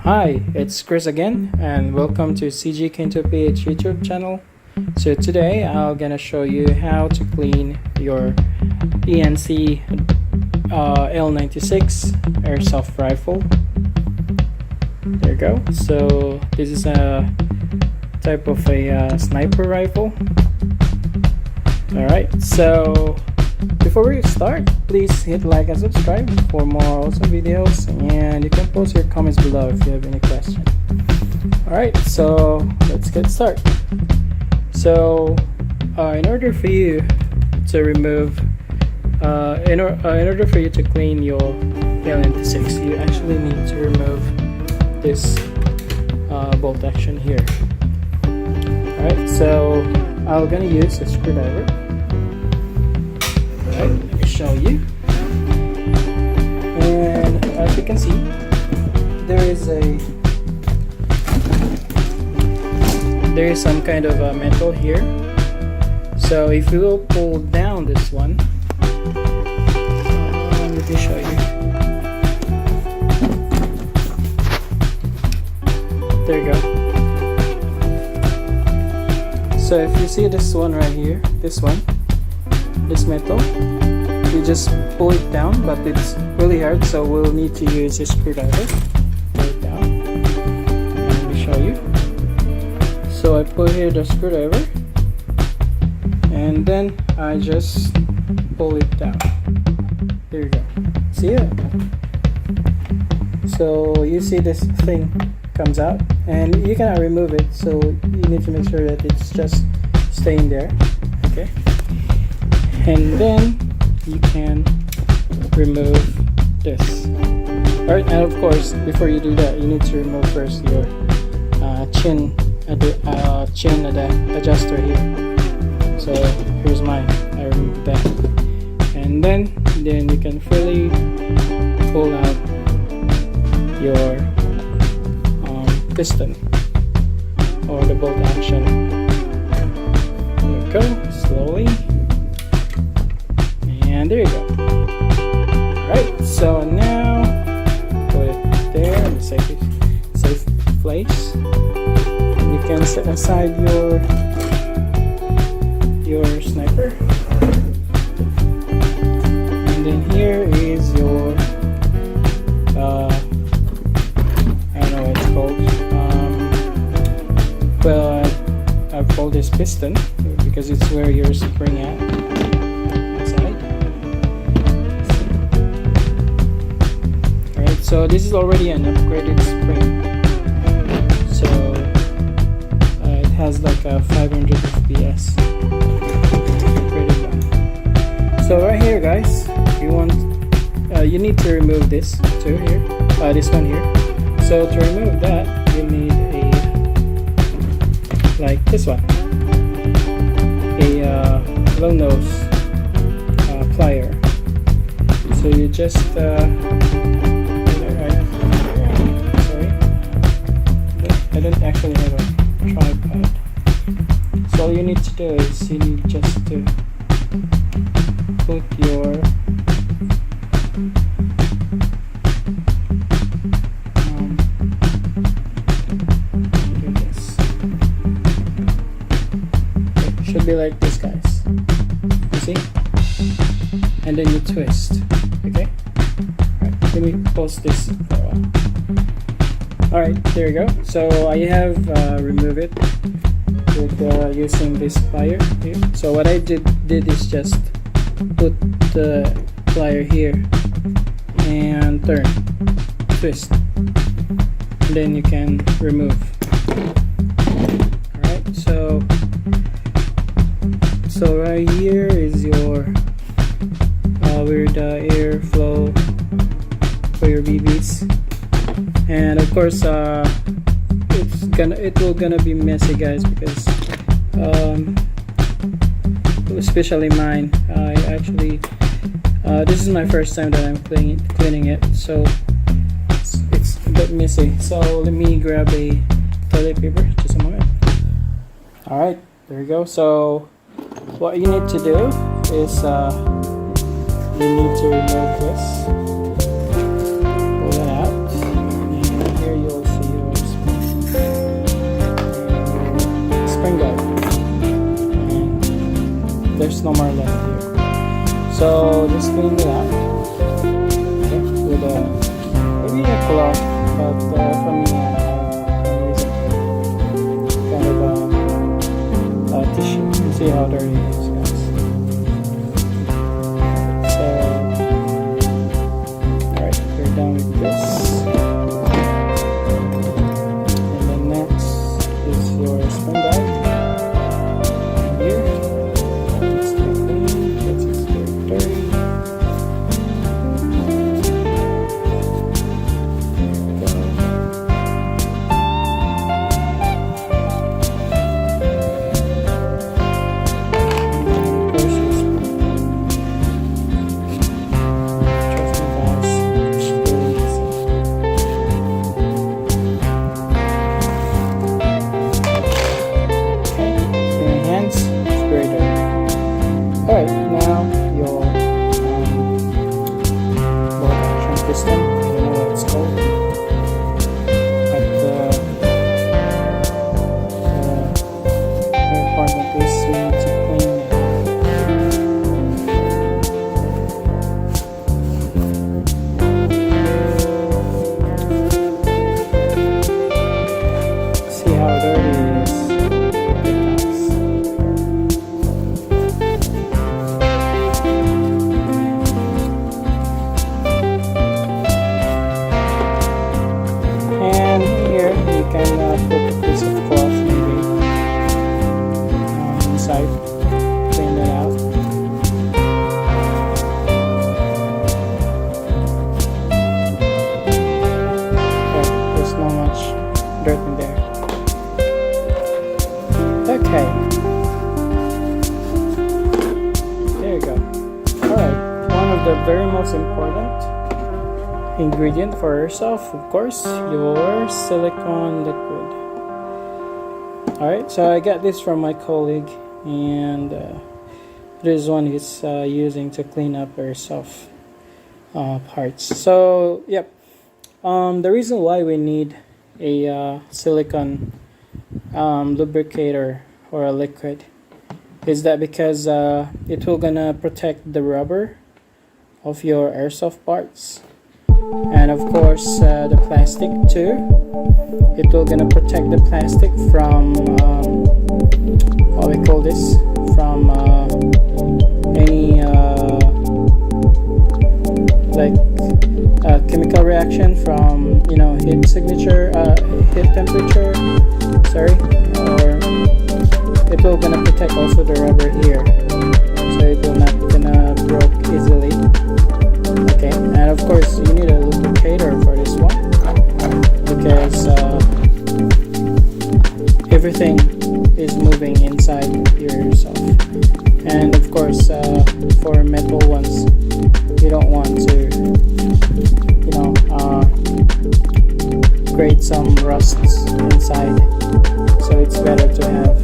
Hi, it's Chris again, and welcome to CG Kinto PH YouTube channel. So today I'm gonna show you how to clean your E&C L96 Airsoft rifle. There you go. So this is a type of a sniper rifle. Alright, so before we start, please hit like and subscribe for more awesome videos, and you can post your comments below if you have any questions. Alright, so let's get started. So in order for you to remove in order for you to clean your L96, you actually need to remove this bolt action here. Alright, so I'm gonna use a screwdriver. Alright, let me show you. And as you can see, there is some kind of metal here. So if you will pull down this one, let me show you. There you go. So if you see this one right here, this metal, you just pull it down, but it's really hard, so we'll need to use a screwdriver. Pull it down. Let me show you. So I put here the screwdriver, and then I just pull it down. There you go. See it? So you see this thing comes out, and you cannot remove it, so you need to make sure that it's just staying there. Okay, and then you can remove this. Alright, and of course before you do that, you need to remove first your chin adjuster here. So here's mine. I removed that, and then you can freely pull out your piston or the bolt action. There you go, slowly, and there you go. Alright, so now put it there in the safe place, and you can set aside your sniper, and then here is your I don't know what it's called. Well, I've called this piston because it's where your spring at. Inside. Alright, so this is already an upgraded spring. So it has like a 500 FPS. Upgraded one. So right here, guys, you need to remove this too here. This one here. So to remove that, you need like this one, a little nose plier. So you just sorry, I don't actually have a tripod. So all you need to do is you need just to put your be like this, guys. You see? And then you twist. Okay? Alright, let me pause this for a while. Alright, there you go. So I have removed it with using this plier here. So what I did is just put the plier here and turn, twist, and then you can remove. Alright, so right here is your where the airflow for your BBs, and of course it will gonna be messy, guys, because especially mine. I actually this is my first time that I'm cleaning it, so it's a bit messy. So let me grab a toilet paper, just a moment. Alright, there you go. So what you need to do is you need to remove this, pull it out, and here you'll see clean it out, okay, with maybe a cloth, but for me I'm using kind of a tissue. You see how dirty it is, guys. So alright, we're done with this. And then next is your spring guide. Here, it's still clean, it's still dirty. Alright, now your bolt action piston, I don't know what it's called, but very important is we need to clean it. See how dirty it is. Put a piece of cloth maybe inside, clean it out. Okay, there's not much dirt in there. Okay, there you go. Alright, one of the very most important ingredient for airsoft, of course, your silicone liquid. Alright, so I got this from my colleague, and this one he's using to clean up airsoft parts. So yep, the reason why we need a silicone lubricator or a liquid is that because it will gonna protect the rubber of your airsoft parts, and of course the plastic too. It will gonna protect the plastic from what we call this, from any like chemical reaction from, you know, heat signature, heat temperature, sorry, or it will gonna protect also the rubber here, so it will not gonna break easily. Okay, and of course you need a lubricator for this one, because everything is moving inside your airsoft, and of course for metal ones you don't want to, you know, create some rusts inside, so it's better to have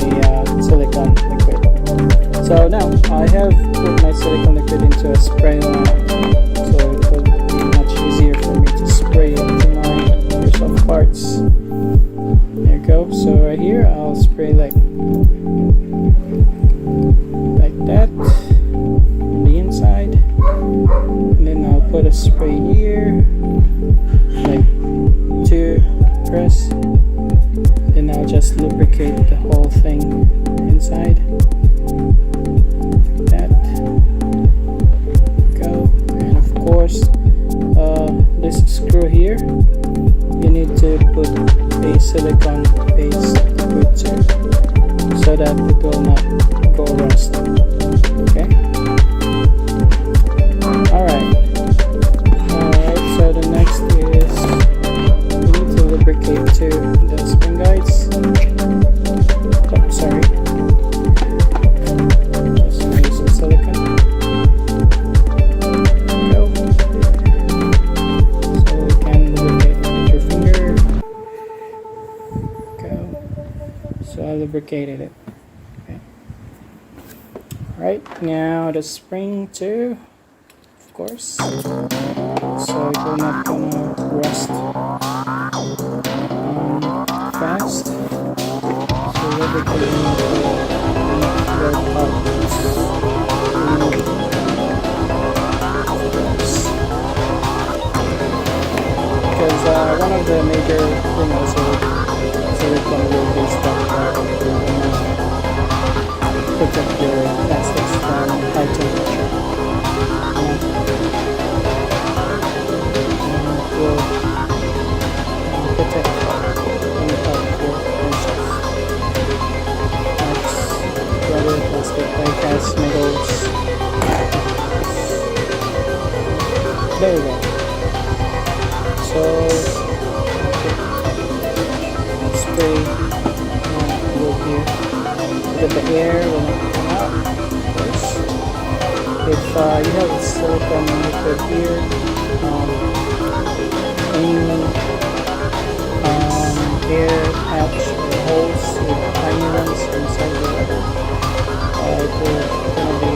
a silicone liquid. So now I have put my silicone liquid into a spray line, so it will be much easier for me to spray into my airsoft parts. There you go. So right here I'll spray like that on the inside, and then I'll put a spray here, like 2 press, then I'll just lubricate the whole thing inside. This screw here, you need to put a silicone base liquid too, so that it will not go rust. Okay. Alright, so the next is we need to lubricate to the spring guides. Oh, sorry. Just use some silicone. So I lubricated it. Okay. Alright, now the spring too, of course, so it will not gonna rust fast. So lubricating the red part. because one of the major things also silicone lube is that protect your plastics from high temperature. And it will protect any part of your airsoft. Rubber, plastic, die-cast, metals. There we go. So spray lube here so that the air will not come out. If you have a silicone liquid here, any air patch or holes with tiny ones inside the rubber, it will gonna be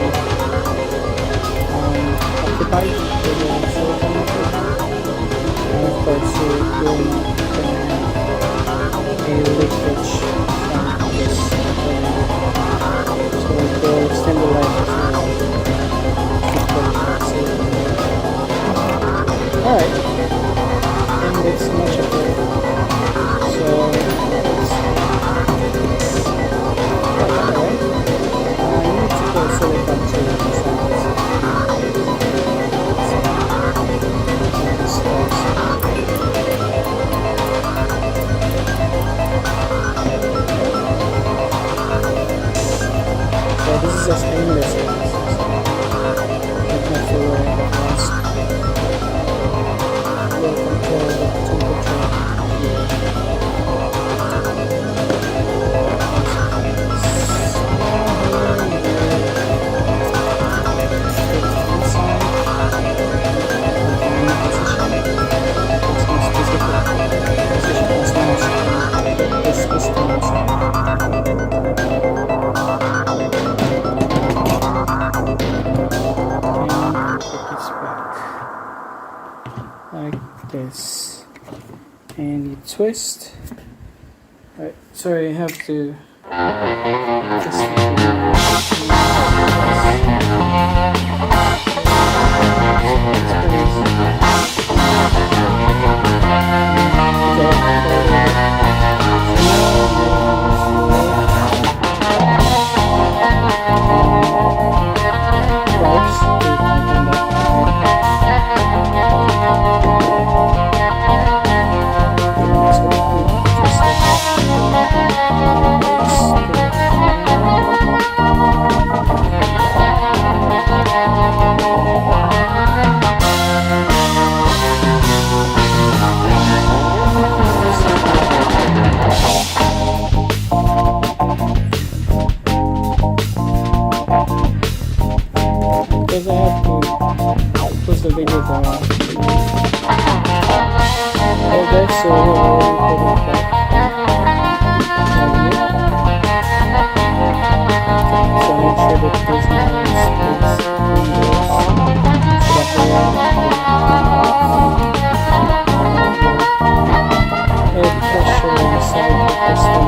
occupied with the silicone liquid. And of course you will not have a leakage from this liquid. So it will extend the life of your alright, and it's much of it. So let's alright. You need to put silicone to the sides. So this is a stainless glass. You have to wear the glass. Will control the temperature here. Like this, and you twist. Alright, sorry, I have to just because I have to post the video for a while. Okay, so we'll put it back here. So make sure that there's no space in this, so that the air pressure inside the piston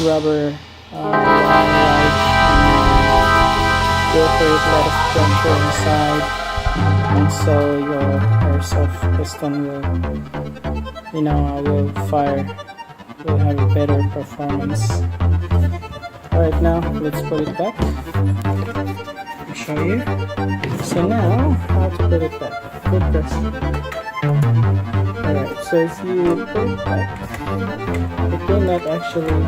rubber will create a lot of pressure inside, and so your airsoft piston will fire, will have a better performance. Alright, now let's put it back. I'll show you. So now, how to put it back. Good question. Alright, so if you put it back, it will not actually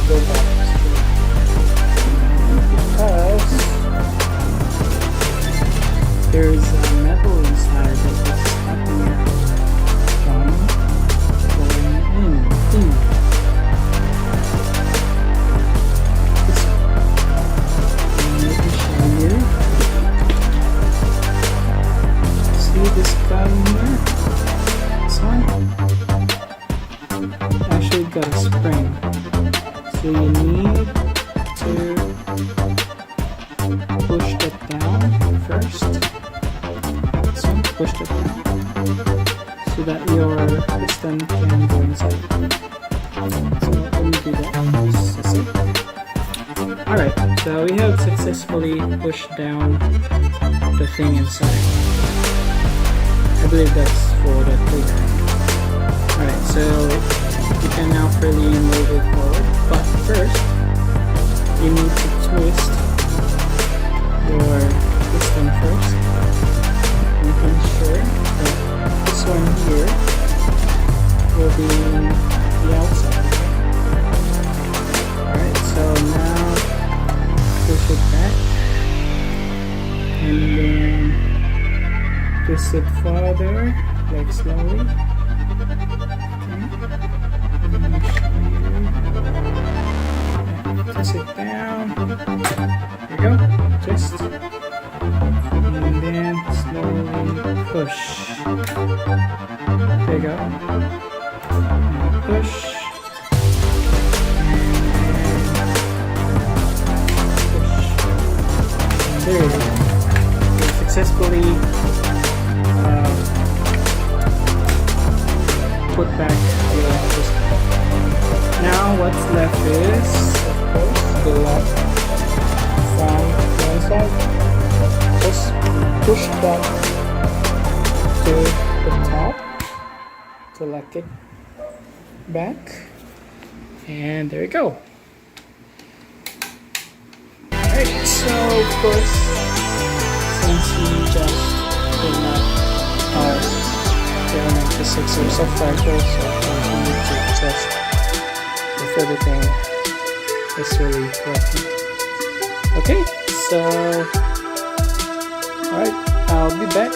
go back because there is a metal inside that is stopping it from going in. Let me show you. see this guy here? This one? Actually got a spring. So you need to push that down first. So push that down so that your piston can go inside. So let me do that. Just see. Alright, so we have successfully pushed down the thing inside. I believe that's for the trigger. Alright, so you can now freely move it forward, but first you need to twist your piston first. You can ensure that this one here will be the outside. Alright, so now push it back and then twist it further, like slowly. Okay. Twist it down. There you go. Twist. And then slowly push. There you go. And push. There you go. You successfully put back your piston. Now what's left is, of course, the lock from one side. Just push that to the top to lock it back. And there you go. Alright, so of course, since we just did not our L96 Airsoft rifle, so of course we need to test if everything is really working. Okay, so alright, I'll be back.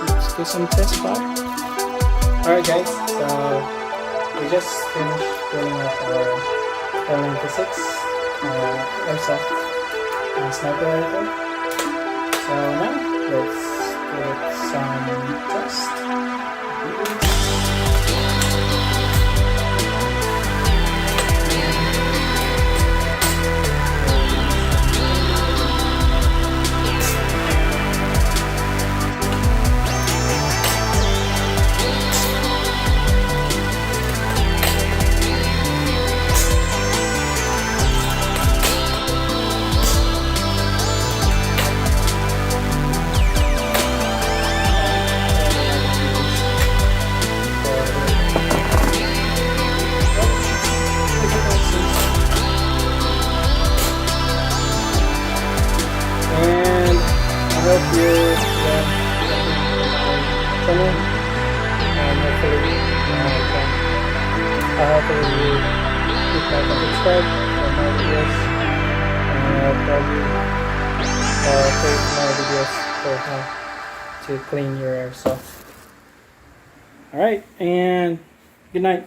Let's do some test fire. Alright guys, so we just finished filling up our L96 Airsoft Sniper rifle. So now let's give it some test. Hope you learned from it, and hopefully you keep like and subscribe for more videos, and I'll probably create more videos for how to clean your airsoft. Alright, and good night.